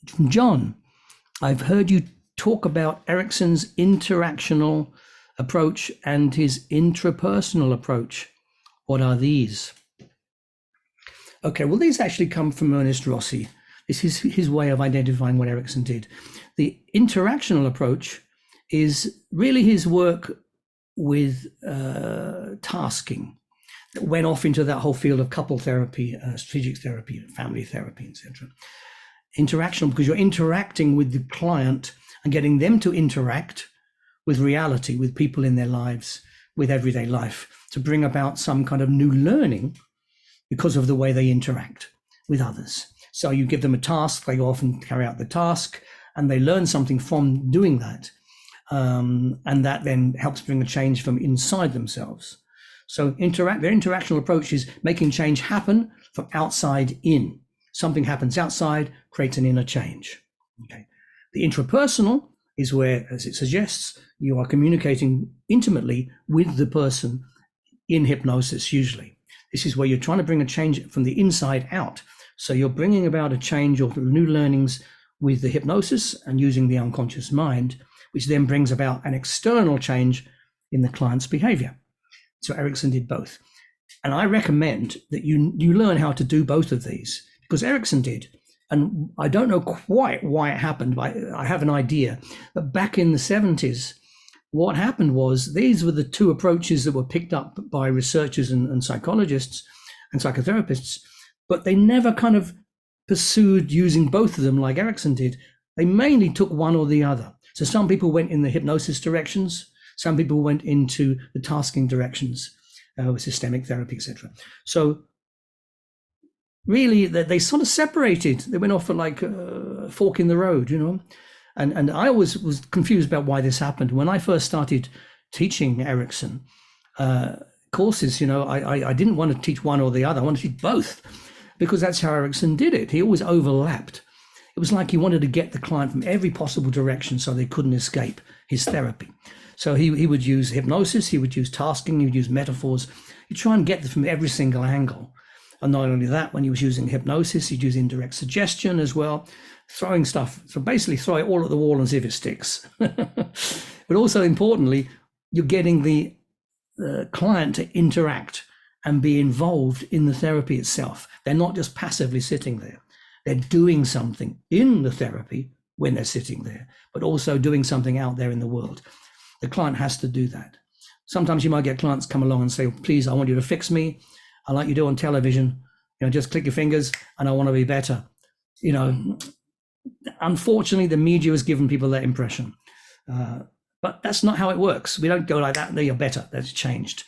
From John, I've heard you talk about Erickson's interactional approach and his intrapersonal approach. What are these? Okay, well, these actually come from Ernest Rossi. This is his way of identifying what Erickson did. The interactional approach is really his work with tasking that went off into that whole field of couple therapy, strategic therapy, family therapy, etc. Interactional, because you're interacting with the client and getting them to interact with reality, with people in their lives, with everyday life, to bring about some kind of new learning because of the way they interact with others. So you give them a task, they go off and carry out the task, and they learn something from doing that. And that then helps bring a change from inside themselves. So their interactional approach is making change happen from outside in. Something happens outside, creates an inner change. Okay. The intrapersonal is where, as it suggests, you are communicating intimately with the person in hypnosis usually. This is where you're trying to bring a change from the inside out. So you're bringing about a change or new learnings with the hypnosis and using the unconscious mind, which then brings about an external change in the client's behavior. So Erickson did both. And I recommend that you learn how to do both of these, because Erickson did. And I don't know quite why it happened, but I have an idea. But back in the 70s, what happened was these were the two approaches that were picked up by researchers and psychologists and psychotherapists, but they never kind of pursued using both of them like Erickson did. They mainly took one or the other. So some people went in the hypnosis directions, some people went into the tasking directions, with systemic therapy, etc. So really, they sort of separated. They went off at like a fork in the road, you know. And I always was confused about why this happened. When I first started teaching Erickson courses, you know, I didn't want to teach one or the other. I wanted to teach both, because that's how Erickson did it. He always overlapped. It was like he wanted to get the client from every possible direction so they couldn't escape his therapy. So he would use hypnosis, he would use tasking, he would use metaphors. He'd try and get them from every single angle. And not only that, when he was using hypnosis, he'd use indirect suggestion as well, throwing stuff. So basically throw it all at the wall and see if it sticks. But also importantly, you're getting the client to interact and be involved in the therapy itself. They're not just passively sitting there. They're doing something in the therapy when they're sitting there, but also doing something out there in the world. The client has to do that. Sometimes you might get clients come along and say, please, I want you to fix me. I like you do on television, you know, just click your fingers and I want to be better. You know, unfortunately, the media has given people that impression. But that's not how it works. We don't go like that, you're better, that's changed.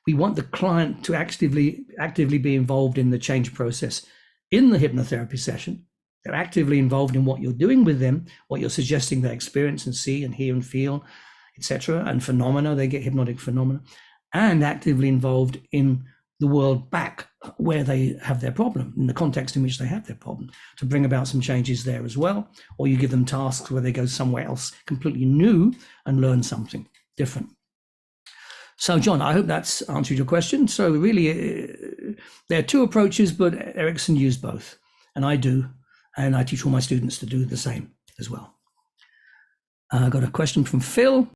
We want the client to actively be involved in the change process in the hypnotherapy session. They're actively involved in what you're doing with them, what you're suggesting they experience and see and hear and feel, etc. And phenomena, they get hypnotic phenomena, and actively involved in the world back where they have their problem, in the context in which they have their problem, to bring about some changes there as well. Or you give them tasks where they go somewhere else completely new and learn something different. So John, I hope that's answered your question. So really, there are two approaches, but Erickson used both, and I do, and I teach all my students to do the same as well. I got a question from Phil.